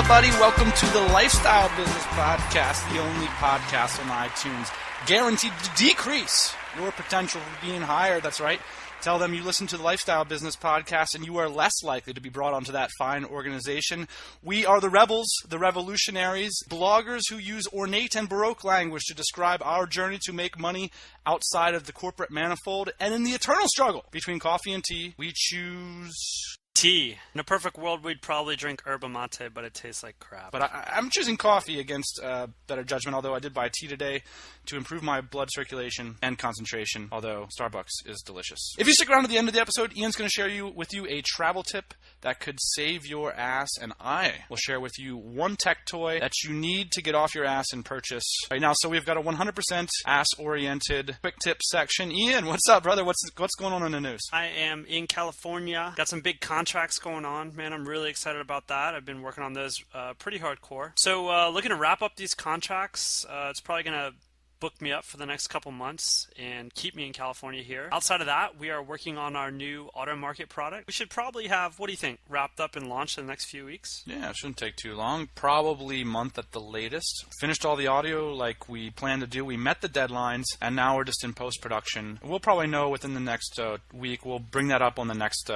up, buddy? Welcome to the Lifestyle Business Podcast, the only podcast on iTunes guaranteed to decrease your potential for being hired. That's right. Tell them you listen to the Lifestyle Business Podcast and you are less likely to be brought onto that fine organization. We are the rebels, the revolutionaries, bloggers who use ornate and baroque language to describe our journey to make money outside of the corporate manifold. And in the eternal struggle between coffee and tea, we choose tea. In a perfect world, we'd probably drink yerba mate, but it tastes like crap. But I'm choosing coffee against better judgment, although I did buy tea today to improve my blood circulation and concentration, although Starbucks is delicious. If you stick around to the end of the episode, Ian's going to share with you a travel tip that could save your ass, and I will share with you one tech toy that you need to get off your ass and purchase right now. So we've got a 100% ass-oriented quick tip section. Ian, what's up, brother? What's going on in the news? I am in California. Got some big contracts going on, man. I'm really excited about that. I've been working on those pretty hardcore. So looking to wrap up these contracts. It's probably going to book me up for the next couple months and keep me in California here. Outside of that, we are working on our new auto market product. We should probably have, what do you think, wrapped up and launched in the next few weeks? Yeah, it shouldn't take too long. Probably a month at the latest. Finished all the audio like we planned to do. We met the deadlines, and now we're just in post-production. We'll probably know within the next week. We'll bring that up on the next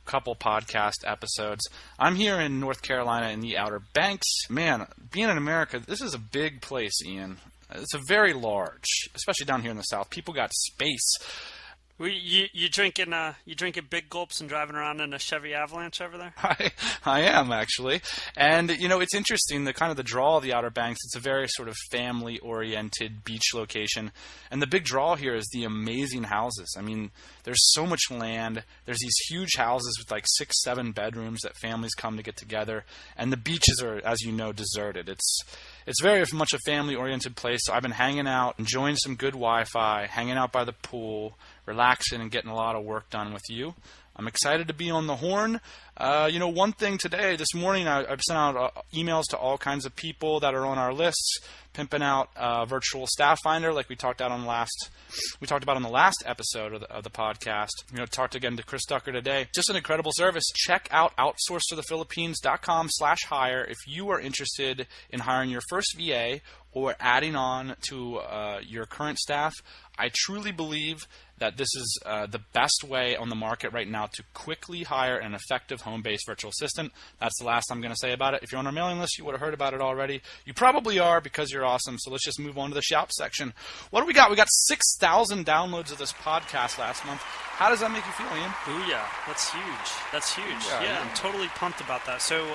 couple podcast episodes. I'm here in North Carolina in the Outer Banks. Man, being in America, this is a big place, Ian. It's a very large, especially down here in the South. People got space. You drinking big gulps and driving around in a Chevy Avalanche over there? I am, actually. And, it's interesting, the draw of the Outer Banks. It's a very sort of family-oriented beach location. And the big draw here is the amazing houses. I mean, there's so much land. There's these huge houses with like 6-7 bedrooms that families come to get together. And the beaches are, as you know, deserted. It's very much a family-oriented place. So I've been hanging out, enjoying some good Wi-Fi, hanging out by the pool, relaxing and getting a lot of work done with you. I'm excited to be on the horn. One thing today, this morning, I've sent out emails to all kinds of people that are on our lists, pimping out Virtual Staff Finder, like we talked about on the last episode of the podcast. Talked again to Chris Ducker today. Just an incredible service. Check out outsourcetothephilippines.com/hire if you are interested in hiring your first VA or adding on to your current staff. I truly believe that this is the best way on the market right now to quickly hire an effective home-based virtual assistant. That's the last I'm going to say about it. If you're on our mailing list, you would have heard about it already. You probably are because you're awesome. So let's just move on to the shout section. What do we got? We got 6,000 downloads of this podcast last month. How does that make you feel, Ian? Booyah. That's huge. Yeah, I'm totally pumped about that. So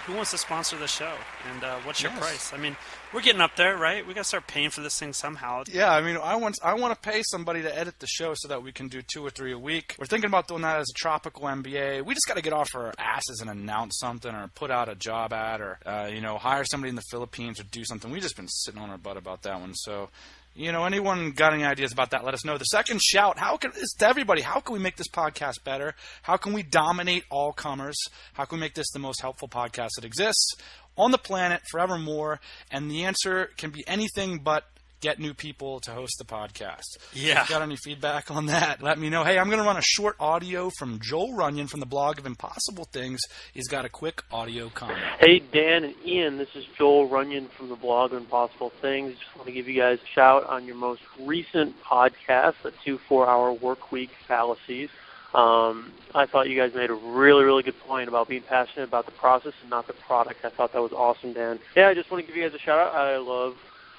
who wants to sponsor the show? And what's your price? I mean, we're getting up there, right? We got to start paying for this thing somehow. Yeah, I mean, I want to pay somebody to edit the show so that we can do 2 or 3 a week. We're thinking about doing that as a tropical MBA. We just got to get off our asses and announce something or put out a job ad or, hire somebody in the Philippines or do something. We've just been sitting on our butt about that one. So, anyone got any ideas about that, let us know. The second shout, it's to everybody. How can we make this podcast better? How can we dominate all comers? How can we make this the most helpful podcast that exists on the planet forevermore? And the answer can be anything but get new people to host the podcast. Yeah. If you got any feedback on that, let me know. Hey, I'm going to run a short audio from Joel Runyon from the blog of Impossible Things. He's got a quick audio comment. Hey, Dan and Ian, this is Joel Runyon from the blog of Impossible Things. Just want to give you guys a shout on your most recent podcast, the 2 4-hour work week fallacies. I thought you guys made a really, really good point about being passionate about the process and not the product. I thought that was awesome, Dan. Yeah, I just want to give you guys a shout out. I love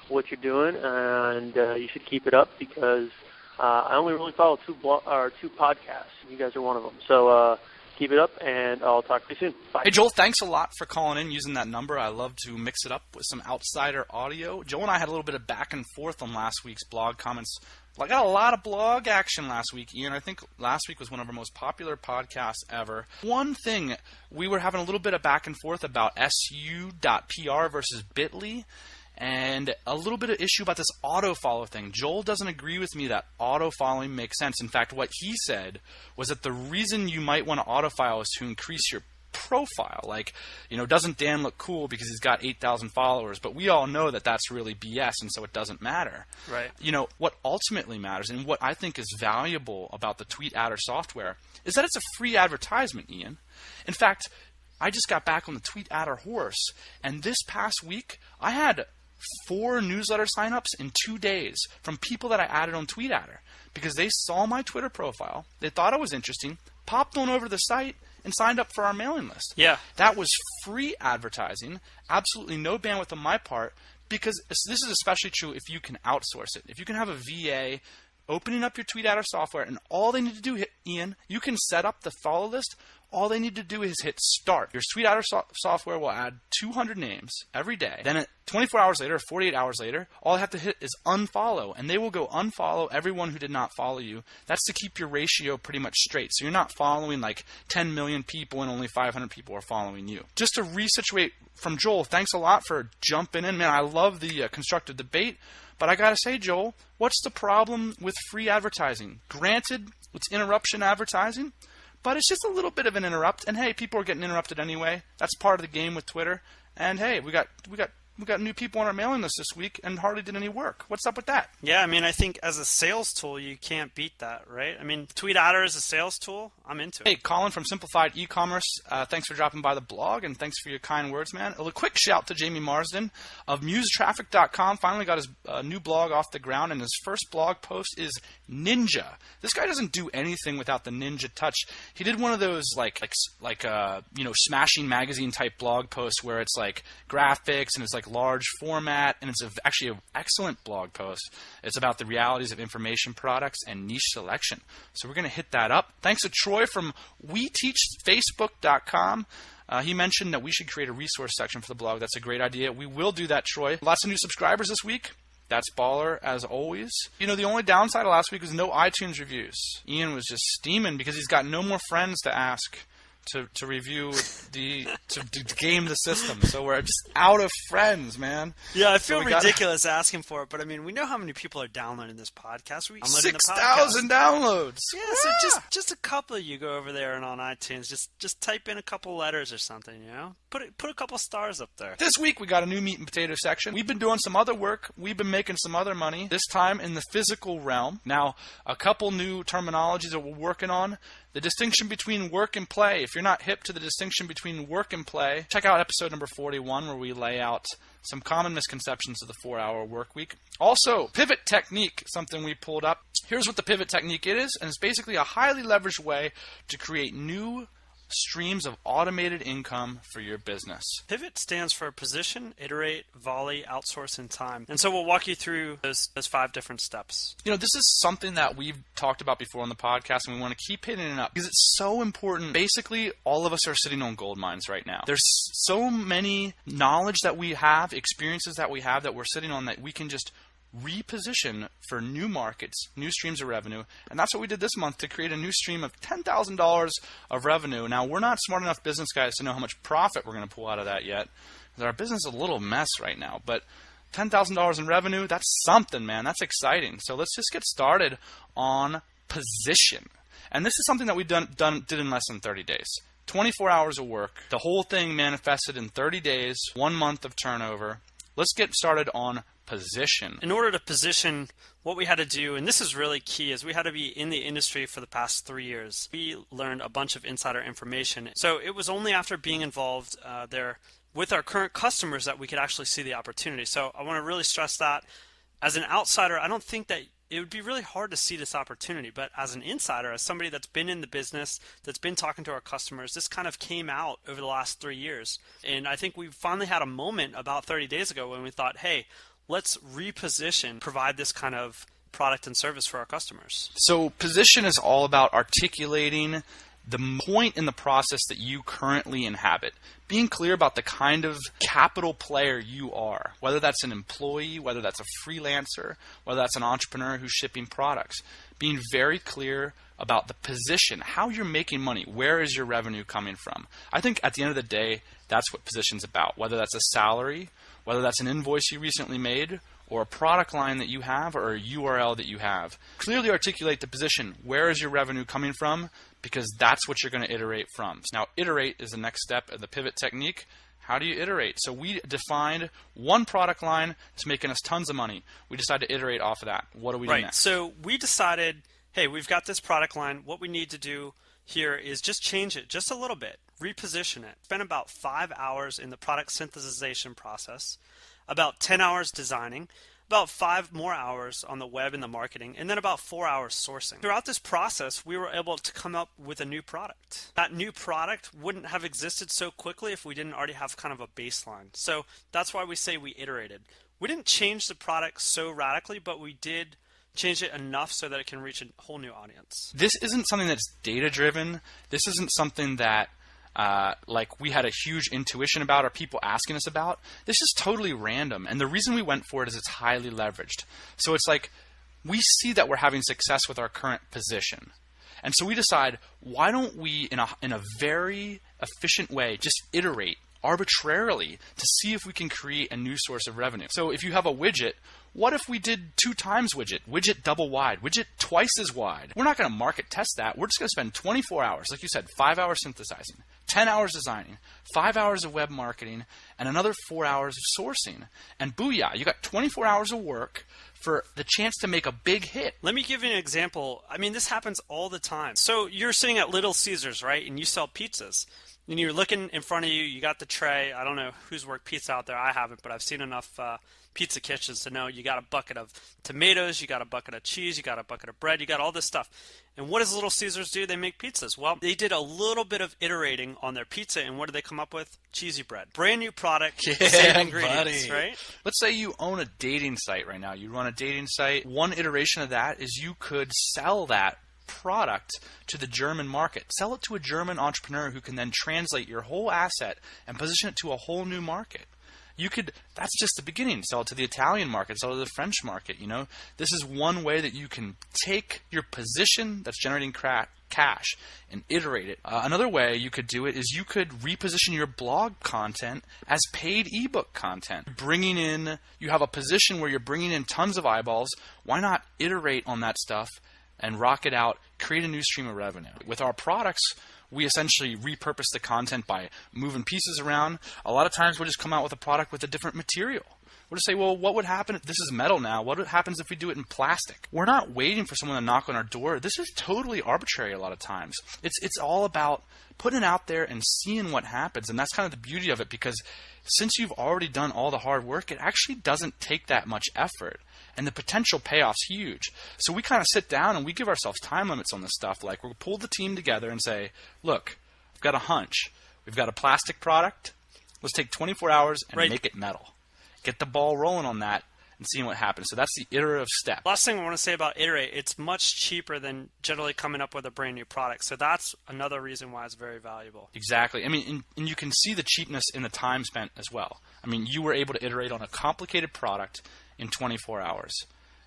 what you're doing, and you should keep it up because I only really follow 2 podcasts. You guys are one of them. So keep it up, and I'll talk to you soon. Bye. Hey, Joel, thanks a lot for calling in using that number. I love to mix it up with some outsider audio. Joel and I had a little bit of back and forth on last week's blog comments. I got a lot of blog action last week, Ian. I think last week was one of our most popular podcasts ever. One thing, we were having a little bit of back and forth about su.pr versus bit.ly. And a little bit of issue about this auto-follow thing. Joel doesn't agree with me that auto-following makes sense. In fact, what he said was that the reason you might want to auto-follow is to increase your profile. Doesn't Dan look cool because he's got 8,000 followers? But we all know that that's really BS, and so it doesn't matter. Right. What ultimately matters, and what I think is valuable about the Tweet Adder software, is that it's a free advertisement, Ian. In fact, I just got back on the tweet adder horse, and this past week I had 4 newsletter signups in 2 days from people that I added on tweet adder because they saw my Twitter profile, they thought it was interesting, popped on over to the site, and signed up for our mailing list. Yeah. That was free advertising, absolutely no bandwidth on my part, because this is especially true if you can outsource it. If you can have a VA opening up your tweet adder software, and all they need to do, Ian, you can set up the follow list. All they need to do is hit start. Your tweet adder software will add 200 names every day. Then 24 hours later, 48 hours later, all I have to hit is unfollow, and they will go unfollow everyone who did not follow you. That's to keep your ratio pretty much straight. So you're not following like 10 million people and only 500 people are following you. Just to resituate from Joel, thanks a lot for jumping in. Man, I love the constructive debate. But I got to say, Joel, what's the problem with free advertising? Granted, it's interruption advertising, but it's just a little bit of an interrupt. And hey, people are getting interrupted anyway. That's part of the game with Twitter. And hey, we got new people on our mailing list this week and hardly did any work. What's up with that? Yeah, I mean, I think as a sales tool, you can't beat that, right? I mean, tweet adder as a sales tool, I'm into it. Hey, Colin from Simplified E-Commerce, thanks for dropping by the blog and thanks for your kind words, man. A quick shout to Jamie Marsden of musetraffic.com. Finally got his new blog off the ground, and his first blog post is Ninja. This guy doesn't do anything without the ninja touch. He did one of those like Smashing Magazine type blog posts where it's like graphics and it's like large format, and it's actually an excellent blog post. It's about the realities of information products and niche selection. So we're going to hit that up. Thanks to Troy from WeTeachFacebook.com. He mentioned that we should create a resource section for the blog. That's a great idea. We will do that, Troy. Lots of new subscribers this week. That's baller, as always. You know, the only downside of last week was no iTunes reviews. Ian was just steaming because he's got no more friends to ask to review to game the system. So we're just out of friends, man. Yeah, I feel ridiculous asking for it, but I mean, we know how many people are downloading this podcast. 6,000 downloads. Yeah, so just a couple of you go over there and on iTunes, just type in a couple letters or something, you know? Put a couple stars up there. This week we got a new meat and potato section. We've been doing some other work. We've been making some other money, this time in the physical realm. Now, a couple new terminologies that we're working on. The distinction between work and play. If you're not hip to the distinction between work and play, check out episode number 41 where we lay out some common misconceptions of the 4-hour work week. Also, pivot technique, something we pulled up. Here's what the pivot technique is, and it's basically a highly leveraged way to create new streams of automated income for your business. Pivot stands for position, iterate, volley, outsource, and time. And so we'll walk you through those 5 different steps. You know, this is something that we've talked about before on the podcast, and we want to keep hitting it up because it's so important. Basically, all of us are sitting on gold mines right now. There's so many knowledge that we have, experiences that we have that we're sitting on that we can just reposition for new markets, new streams of revenue. And that's what we did this month to create a new stream of $10,000 of revenue. Now, we're not smart enough business guys to know how much profit we're going to pull out of that yet. Our business is a little mess right now. But $10,000 in revenue, that's something, man. That's exciting. So let's just get started on position. And this is something that we did in less than 30 days. 24 hours of work. The whole thing manifested in 30 days, 1 month of turnover. Let's get started on position. In order to position, what we had to do, and this is really key, is we had to be in the industry for the past 3 years. We learned a bunch of insider information. So it was only after being involved there with our current customers that we could actually see the opportunity. So I want to really stress that. As an outsider, I don't think that it would be really hard to see this opportunity. But as an insider, as somebody that's been in the business, that's been talking to our customers, this kind of came out over the last 3 years. And I think we finally had a moment about 30 days ago when we thought, hey, let's reposition, provide this kind of product and service for our customers. So position is all about articulating the point in the process that you currently inhabit. Being clear about the kind of capital player you are, whether that's an employee, whether that's a freelancer, whether that's an entrepreneur who's shipping products. Being very clear about the position, how you're making money, where is your revenue coming from. I think at the end of the day, that's what position's about, whether that's a salary, whether that's an invoice you recently made, or a product line that you have, or a URL that you have. Clearly articulate the position. Where is your revenue coming from? Because that's what you're going to iterate from. Now, iterate is the next step of the pivot technique. How do you iterate? So we defined one product line that's making us tons of money. We decided to iterate off of that. What do we do next? So we decided, hey, we've got this product line. What we need to do here is just change it just a little bit. reposition it. Spend about 5 hours in the product synthesization process, about 10 hours designing, about 5 more hours on the web and the marketing, and then about 4 hours sourcing. Throughout this process, we were able to come up with a new product. That new product wouldn't have existed so quickly if we didn't already have kind of a baseline. So that's why we say we iterated. We didn't change the product so radically, but we did change it enough so that it can reach a whole new audience. This isn't something that's data-driven. This isn't something that like we had a huge intuition about or people asking us about. This is totally random. And the reason we went for it is it's highly leveraged. So it's like we see that we're having success with our current position. And so we decide, why don't we, in a very efficient way, just iterate arbitrarily to see if we can create a new source of revenue. So if you have a widget, what if we did 2 times widget double wide, widget twice as wide? We're not going to market test that. We're just going to spend 24 hours, like you said, 5 hours synthesizing, 10 hours designing, 5 hours of web marketing, and another 4 hours of sourcing. And booyah, you got 24 hours of work for the chance to make a big hit. Let me give you an example. I mean, this happens all the time. So you're sitting at Little Caesars, right? And you sell pizzas. And you're looking in front of you, you got the tray. I don't know who's worked pizza out there. I haven't, but I've seen enough pizza kitchens to know you got a bucket of tomatoes, you got a bucket of cheese, you got a bucket of bread, you got all this stuff. And what does Little Caesars do? They make pizzas. Well, they did a little bit of iterating on their pizza, and what did they come up with? Cheesy bread. Brand new product, same ingredients, right? Let's say you own a dating site right now. You run a dating site. One iteration of that is you could sell that product to the German market. Sell it to a German entrepreneur who can then translate your whole asset and position it to a whole new market. That's just the beginning. Sell it to the Italian market, sell it to the French market. This is one way that you can take your position that's generating cash and iterate it. Another way you could do it is you could reposition your blog content as paid ebook content. You have a position where you're bringing in tons of eyeballs. Why not iterate on that stuff and rock it out, create a new stream of revenue? With our products, we essentially repurpose the content by moving pieces around. A lot of times we'll just come out with a product with a different material. We'll just say, well, what would happen if this is metal now? What happens if we do it in plastic? We're not waiting for someone to knock on our door. This is totally arbitrary a lot of times. It's all about putting it out there and seeing what happens. And that's kind of the beauty of it, because since you've already done all the hard work, it actually doesn't take that much effort. And the potential payoff's huge. So we kind of sit down and we give ourselves time limits on this stuff. Like, we'll pull the team together and say, look, we've got a hunch. We've got a plastic product. Let's take 24 hours and make it metal. Get the ball rolling on that and seeing what happens. So that's the iterative step. Last thing I want to say about Iterate, it's much cheaper than generally coming up with a brand new product. So that's another reason why it's very valuable. Exactly. I mean, and you can see the cheapness in the time spent as well. I mean, you were able to iterate on a complicated product in 24 hours.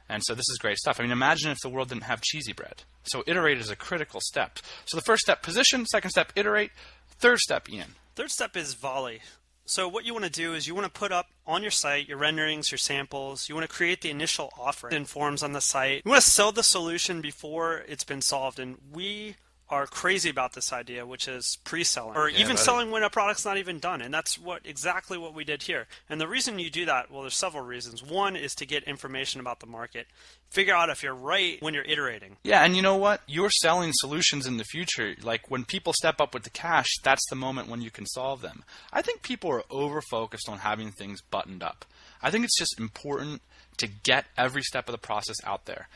And so this is great stuff. I mean, imagine if the world didn't have cheesy bread. So iterate is a critical step. So the first step, position. Second step, iterate. Third step, Ian. Third step is Volley. So what you want to do is you want to put up on your site your renderings, your samples. You want to create the initial offer in forms on the site. You want to sell the solution before it's been solved. And we are crazy about this idea, which is pre-selling, or even selling when a product's not even done. And that's exactly what we did here. And the reason you do that, well, there's several reasons. One is to get information about the market, figure out if you're right when you're iterating. Yeah, and you know what? You're selling solutions in the future. Like, when people step up with the cash, that's the moment when you can solve them. I think people are over-focused on having things buttoned up. I think it's just important to get every step of the process out there.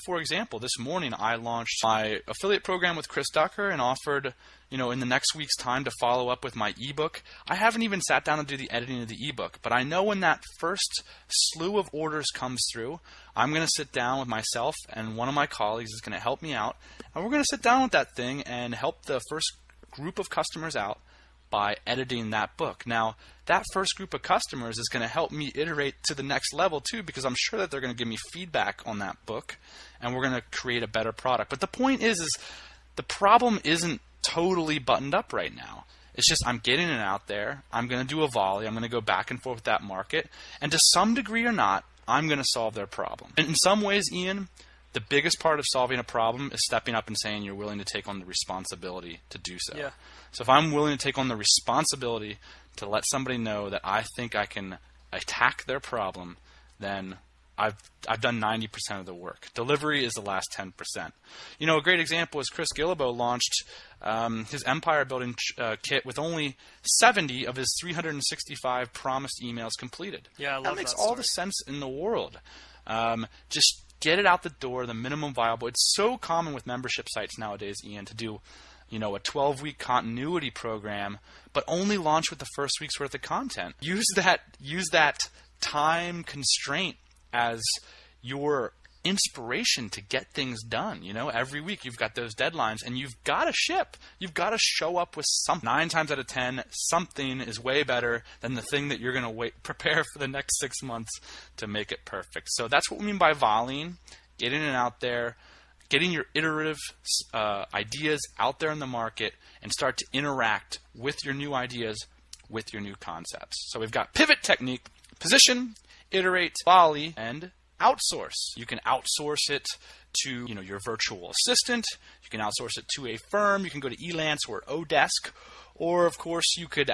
For example, this morning I launched my affiliate program with Chris Ducker and offered, in the next week's time to follow up with my ebook. I haven't even sat down and do the editing of the ebook, but I know when that first slew of orders comes through, I'm going to sit down with myself and one of my colleagues is going to help me out, and we're going to sit down with that thing and help the first group of customers out by editing that book. Now, that first group of customers is going to help me iterate to the next level too, because I'm sure that they're going to give me feedback on that book, and we're going to create a better product. But the point is the problem isn't totally buttoned up right now. It's just I'm getting it out there. I'm going to do a volley. I'm going to go back and forth with that market. And to some degree or not, I'm going to solve their problem. And in some ways, Ian, the biggest part of solving a problem is stepping up and saying you're willing to take on the responsibility to do so. Yeah. So if I'm willing to take on the responsibility to let somebody know that I think I can attack their problem, then I've done 90% of the work. Delivery is the last 10%. A great example is Chris Gillibo launched his empire building kit with only 70 of his 365 promised emails completed. Yeah, I love that makes that all story. the sense in the world. Just get it out the door, the minimum viable. It's so common with membership sites nowadays, Ian, to do a 12-week continuity program, but only launch with the first week's worth of content. Use that time constraint as your inspiration to get things done. Every week you've got those deadlines, and you've got to ship. You've got to show up with something. 9 times out of 10, something is way better than the thing that you're going to prepare for the next 6 months to make it perfect. So that's what we mean by volleying, getting it out there, getting your iterative ideas out there in the market, and start to interact with your new ideas, with your new concepts. So we've got pivot technique, position, iterate, volley, and outsource. You can outsource it to your virtual assistant. You can outsource it to a firm. You can go to Elance or Odesk. Or, of course, you could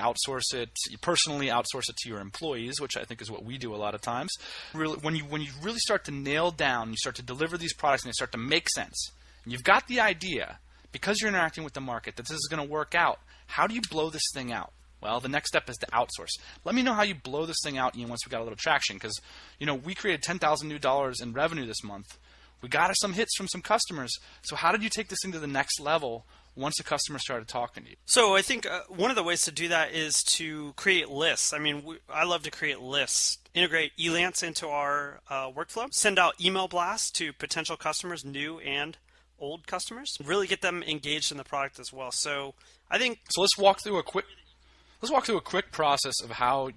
personally outsource it to your employees, which I think is what we do a lot of times. Really, when you really start to nail down, you start to deliver these products and they start to make sense, and you've got the idea, because you're interacting with the market, that this is going to work out. How do you blow this thing out? Well, the next step is to outsource. Let me know how you blow this thing out, Ian, once we got a little traction, because we created $10,000 new in revenue this month. We got some hits from some customers. So how did you take this thing to the next level once the customer started talking to you? So I think one of the ways to do that is to create lists. I mean, I love to create lists. Integrate Elance into our workflow. Send out email blasts to potential customers, new and old customers. Really get them engaged in the product as well. So I think... So let's walk through a quick process of how,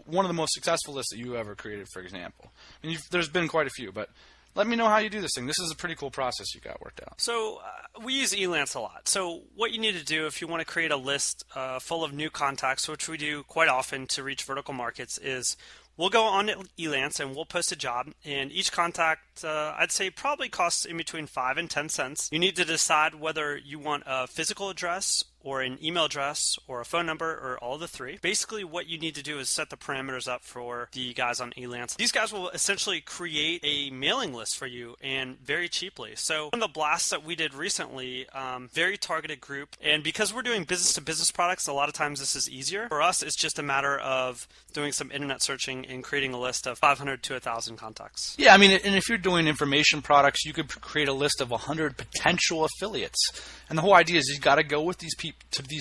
one of the most successful lists that you ever created, for example. I mean, there's been quite a few, but let me know how you do this thing. This is a pretty cool process you got worked out. So we use Elance a lot. So what you need to do if you want to create a list full of new contacts, which we do quite often to reach vertical markets, is we'll go on Elance and we'll post a job, and each contact, I'd say, probably costs in between 5 and 10 cents. You need to decide whether you want a physical address or an email address or a phone number or all the three. Basically, what you need to do is set the parameters up for the guys on Elance. These guys will essentially create a mailing list for you, and very cheaply. So one of the blasts that we did recently, very targeted group, and because we're doing business-to-business products, a lot of times this is easier. For us, it's just a matter of doing some internet searching and creating a list of 500 to 1,000 contacts. Yeah, I mean, and if you're doing information products, you could create a list of 100 potential affiliates. And the whole idea is you've got to go with these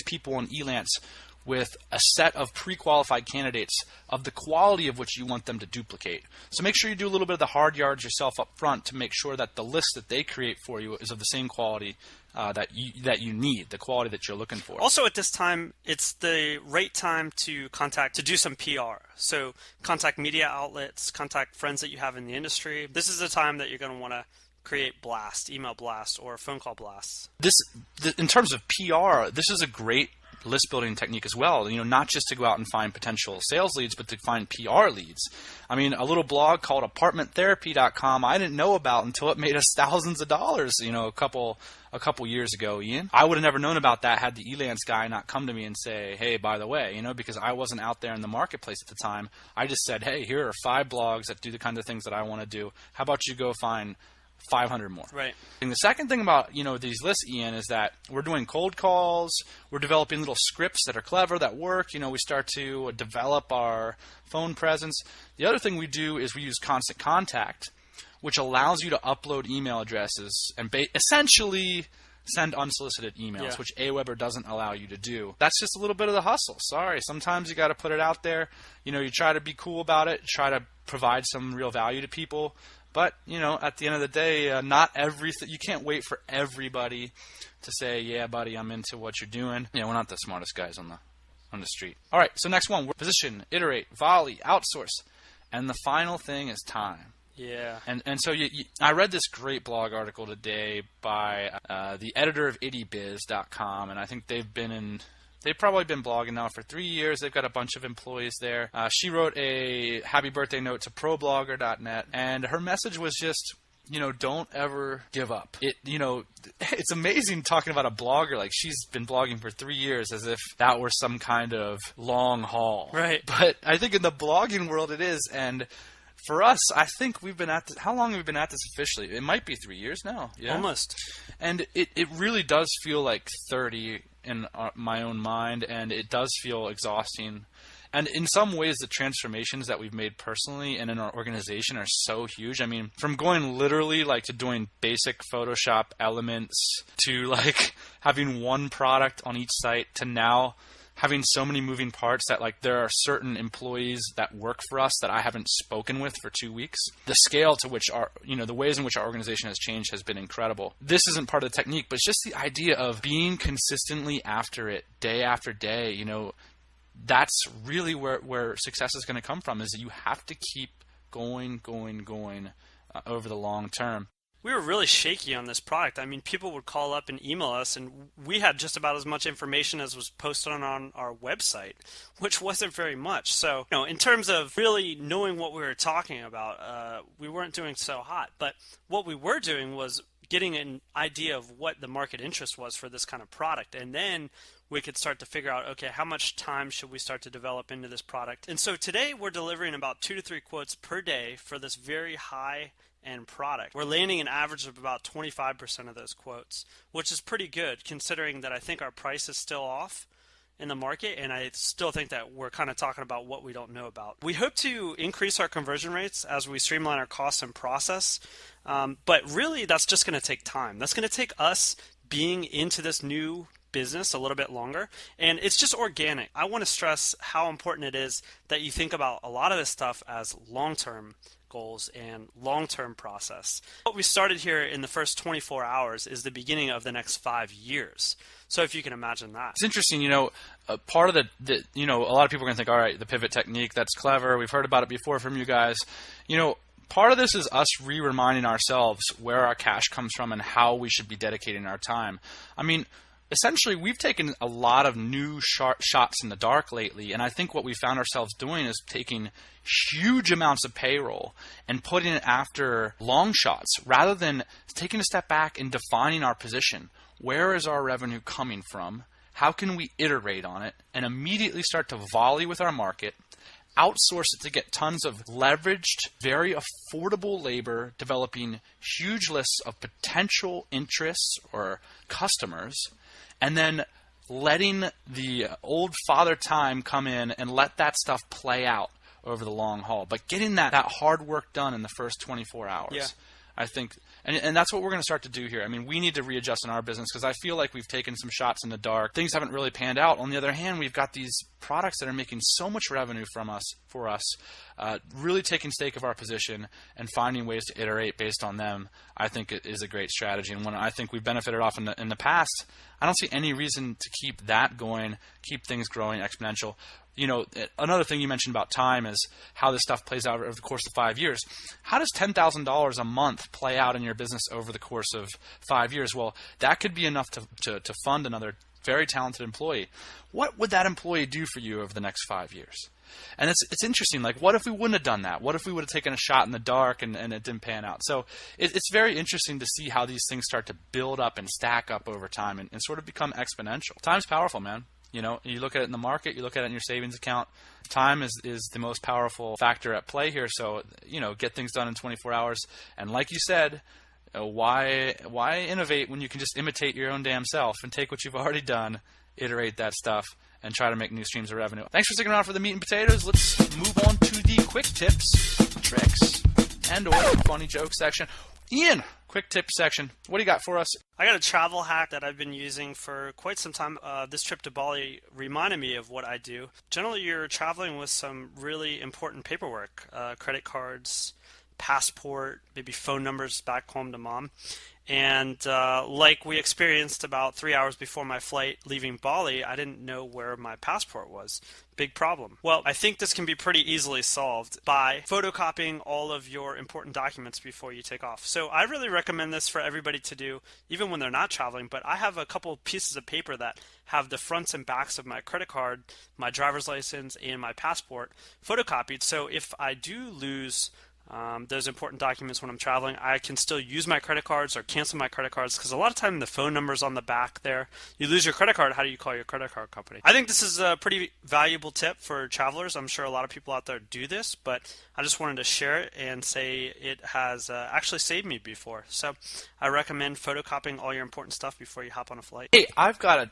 people on Elance with a set of pre-qualified candidates of the quality of which you want them to duplicate. So make sure you do a little bit of the hard yards yourself up front to make sure that the list that they create for you is of the same quality that you need, the quality that you're looking for. Also, at this time, it's the right time to do some PR. So contact media outlets, contact friends that you have in the industry. This is the time that you're going to want to create blast, email blast, or phone call blasts. In terms of PR, this is a great list building technique as well. Not just to go out and find potential sales leads, but to find PR leads. I mean, a little blog called apartmenttherapy.com I didn't know about until it made us thousands of dollars, a couple years ago, Ian. I would have never known about that had the Elance guy not come to me and say, hey, by the way, because I wasn't out there in the marketplace at the time. I just said, hey, here are 5 blogs that do the kind of things that I want to do. How about you go find 500 more. Right. And the second thing about, these lists, Ian, is that we're doing cold calls. We're developing little scripts that are clever, that work. We start to develop our phone presence. The other thing we do is we use Constant Contact, which allows you to upload email addresses and essentially send unsolicited emails, which Aweber doesn't allow you to do. That's just a little bit of the hustle. Sorry. Sometimes you got to put it out there. You try to be cool about it, try to provide some real value to people. But, at the end of the day, you can't wait for everybody to say, yeah, buddy, I'm into what you're doing. We're not the smartest guys on the street. All right, so next one, position, iterate, volley, outsource. And the final thing is time. Yeah. And so I read this great blog article today by the editor of ittybiz.com, and I think they've probably been blogging now for 3 years. They've got a bunch of employees there. She wrote a happy birthday note to ProBlogger.net, and her message was just, don't ever give up. It's amazing talking about a blogger. Like, she's been blogging for 3 years as if that were some kind of long haul. Right. But I think in the blogging world it is, and For us, I think we've been at this, how long have we been at this officially? It might be 3 years now. Yeah. Almost. And it really does feel like 30 in my own mind, and it does feel exhausting. And in some ways, the transformations that we've made personally and in our organization are so huge. I mean, from going literally like to doing basic Photoshop elements to like having one product on each site to now having so many moving parts that like there are certain employees that work for us that I haven't spoken with for 2 weeks. The scale to which the ways in which our organization has changed has been incredible. This isn't part of the technique, but it's just the idea of being consistently after it day after day. That's really where success is going to come from, is that you have to keep going over the long term. We were really shaky on this product. I mean, people would call up and email us, and we had just about as much information as was posted on our website, which wasn't very much. So, in terms of really knowing what we were talking about, we weren't doing so hot. But what we were doing was getting an idea of what the market interest was for this kind of product. And then we could start to figure out, okay, how much time should we start to develop into this product? And so today we're delivering about 2 to 3 quotes per day for this very high-end product. We're landing an average of about 25% of those quotes, which is pretty good considering that I think our price is still off in the market, and I still think that we're kind of talking about what we don't know about. We hope to increase our conversion rates as we streamline our costs and process, but really that's just going to take time. That's going to take us being into this new business a little bit longer, and it's just organic. I want to stress how important it is that you think about a lot of this stuff as long-term goals and long-term process. What we started here in the first 24 hours is the beginning of the next 5 years. So if you can imagine that. It's interesting, part of the a lot of people are going to think, all right, the pivot technique, that's clever. We've heard about it before from you guys. Part of this is us re-reminding ourselves where our cash comes from and how we should be dedicating our time. I mean, essentially, we've taken a lot of new shots in the dark lately, and I think what we found ourselves doing is taking huge amounts of payroll and putting it after long shots rather than taking a step back and defining our position. Where is our revenue coming from? How can we iterate on it and immediately start to volley with our market, outsource it to get tons of leveraged, very affordable labor, developing huge lists of potential interests or customers, and then letting the old father time come in and let that stuff play out over the long haul. But getting that hard work done in the first 24 hours. Yeah. I think, and that's what we're going to start to do here. I mean, we need to readjust in our business because I feel like we've taken some shots in the dark. Things haven't really panned out. On the other hand, we've got these products that are making so much revenue for us, really taking stake of our position and finding ways to iterate based on them. I think it is a great strategy, and one I think we've benefited off in the past. I don't see any reason to keep that going, keep things growing exponential. Another thing you mentioned about time is how this stuff plays out over the course of 5 years. How does $10,000 a month play out in your business over the course of 5 years? Well, that could be enough to fund another very talented employee. What would that employee do for you over the next 5 years? And it's interesting. Like, what if we wouldn't have done that? What if we would have taken a shot in the dark and it didn't pan out? So it's very interesting to see how these things start to build up and stack up over time and sort of become exponential. Time's powerful, man. You look at it in the market, you look at it in your savings account. Time is the most powerful factor at play here. So, get things done in 24 hours. And like you said, why innovate when you can just imitate your own damn self and take what you've already done, iterate that stuff, and try to make new streams of revenue. Thanks for sticking around for the meat and potatoes. Let's move on to the quick tips, tricks, and or funny jokes section. Ian, quick tip section. What do you got for us? I got a travel hack that I've been using for quite some time. This trip to Bali reminded me of what I do. Generally, you're traveling with some really important paperwork, credit cards, passport, maybe phone numbers back home to mom. And like we experienced about 3 hours before my flight leaving Bali, I didn't know where my passport was. Big problem. Well, I think this can be pretty easily solved by photocopying all of your important documents before you take off. So I really recommend this for everybody to do, even when they're not traveling. But I have a couple pieces of paper that have the fronts and backs of my credit card, my driver's license, and my passport photocopied. So if I do lose those important documents when I'm traveling. I can still use my credit cards or cancel my credit cards because a lot of time the phone number's on the back there. You lose your credit card, how do you call your credit card company? I think this is a pretty valuable tip for travelers. I'm sure a lot of people out there do this, but I just wanted to share it and say it has actually saved me before. So I recommend photocopying all your important stuff before you hop on a flight. Hey, I've got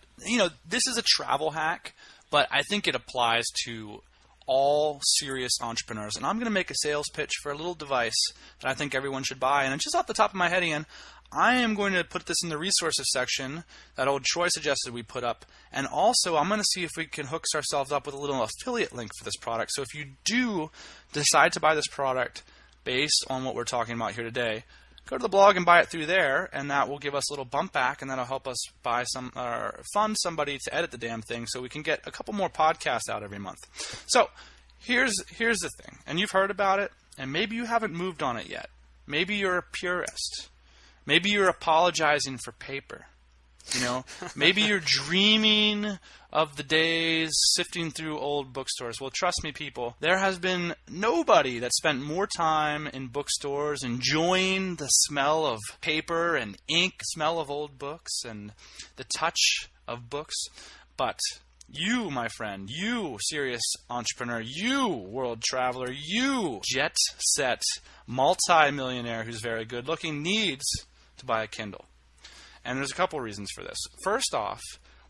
this is a travel hack, but I think it applies to all serious entrepreneurs. And I'm going to make a sales pitch for a little device that I think everyone should buy. And just off the top of my head, Ian, I am going to put this in the resources section that old Troy suggested we put up. And also, I'm going to see if we can hook ourselves up with a little affiliate link for this product. So if you do decide to buy this product based on what we're talking about here today, go to the blog and buy it through there, and that will give us a little bump back, and that'll help us fund somebody to edit the damn thing so we can get a couple more podcasts out every month. So here's the thing, and you've heard about it, and maybe you haven't moved on it yet. Maybe you're a purist. Maybe you're apologizing for paper. Maybe you're dreaming of the days sifting through old bookstores. Well, trust me, people, there has been nobody that spent more time in bookstores enjoying the smell of paper and ink, smell of old books, and the touch of books. But you, my friend, you serious entrepreneur, you world traveler, you jet set multi-millionaire who's very good looking needs to buy a Kindle. And there's a couple reasons for this. First off,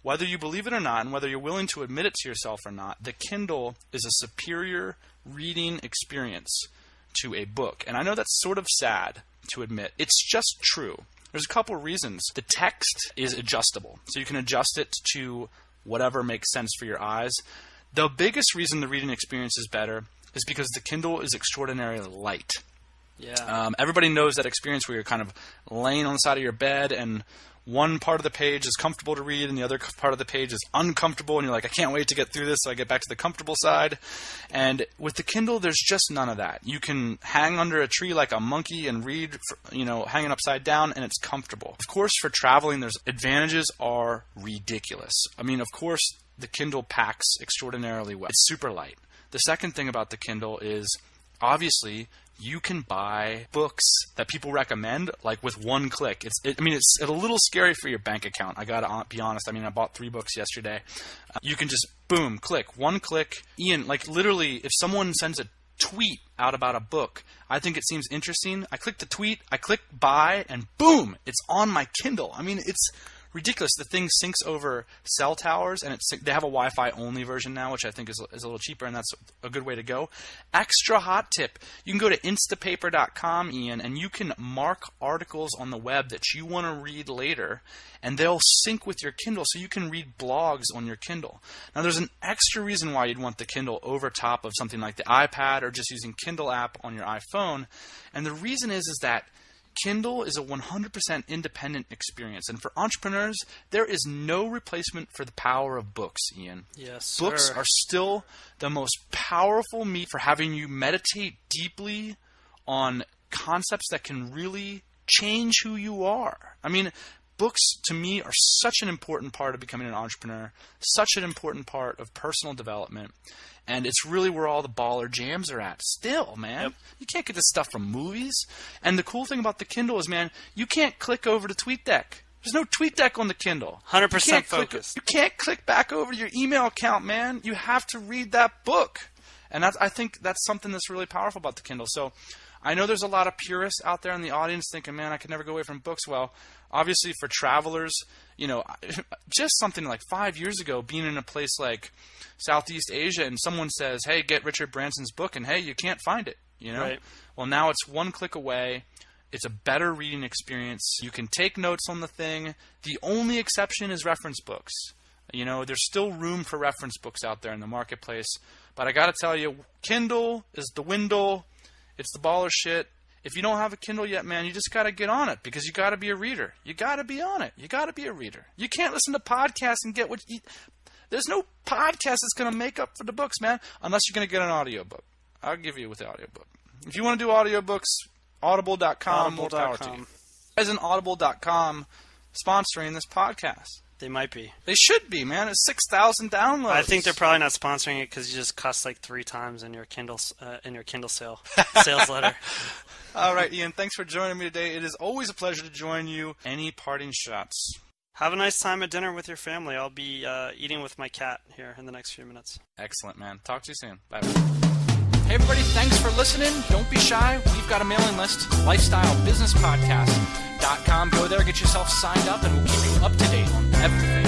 whether you believe it or not, and whether you're willing to admit it to yourself or not, the Kindle is a superior reading experience to a book. And I know that's sort of sad to admit. It's just true. There's a couple reasons. The text is adjustable, so you can adjust it to whatever makes sense for your eyes. The biggest reason the reading experience is better is because the Kindle is extraordinarily light. Yeah. Everybody knows that experience where you're kind of laying on the side of your bed and one part of the page is comfortable to read and the other part of the page is uncomfortable, and you're like, I can't wait to get through this so I get back to the comfortable side. And with the Kindle, there's just none of that. You can hang under a tree like a monkey and read, hanging upside down, and it's comfortable. Of course, for traveling, there's advantages are ridiculous. I mean, of course, the Kindle packs extraordinarily well. It's super light. The second thing about the Kindle is, obviously, you can buy books that people recommend like with one click. It's a little scary for your bank account. I gotta be honest. I bought 3 books yesterday. You can just boom, click, one click. Ian, like literally, if someone sends a tweet out about a book, I think it seems interesting. I click the tweet, I click buy, and boom, it's on my Kindle. It's ridiculous. The thing syncs over cell towers, and they have a Wi-Fi only version now, which I think is a little cheaper, and that's a good way to go. Extra hot tip: you can go to instapaper.com, Ian, and you can mark articles on the web that you want to read later, and they'll sync with your Kindle, so you can read blogs on your Kindle. Now, there's an extra reason why you'd want the Kindle over top of something like the iPad or just using Kindle app on your iPhone, and the reason is that Kindle is a 100% independent experience. And for entrepreneurs, there is no replacement for the power of books, Ian. Yes, Books sir. are still the most powerful means for having you meditate deeply on concepts that can really change who you are. Books, to me, are such an important part of becoming an entrepreneur, such an important part of personal development. And it's really where all the baller jams are at still, man. Yep. You can't get this stuff from movies. And the cool thing about the Kindle is, man, you can't click over to TweetDeck. There's no TweetDeck on the Kindle. 100% focused. You can't click back over to your email account, man. You have to read that book. And I think that's something that's really powerful about the Kindle. So I know there's a lot of purists out there in the audience thinking, man, I could never go away from books. Well, obviously for travelers, just something like 5 years ago, being in a place like Southeast Asia and someone says, hey, get Richard Branson's book, and hey, you can't find it, Right. Well, now it's one click away. It's a better reading experience. You can take notes on the thing. The only exception is reference books. There's still room for reference books out there in the marketplace. But I got to tell you, Kindle is the Windle. It's the baller shit. If you don't have a Kindle yet, man, you just got to get on it because you got to be a reader. You got to be on it. You got to be a reader. You can't listen to podcasts and get what you... There's no podcast that's going to make up for the books, man, unless you're going to get an audiobook. I'll give you with the audiobook. If you want to do audiobooks, audible.com. More power to you. As an audible.com sponsoring this podcast. They might be. They should be, man. It's 6,000 downloads. I think they're probably not sponsoring it because you just cuss like 3 times in your Kindle sales letter. All right, Ian. Thanks for joining me today. It is always a pleasure to join you. Any parting shots? Have a nice time at dinner with your family. I'll be eating with my cat here in the next few minutes. Excellent, man. Talk to you soon. Bye. Hey, everybody. Thanks for listening. Don't be shy. We've got a mailing list, lifestylebusinesspodcast.com. Go there, get yourself signed up, and we'll keep you up to date on everything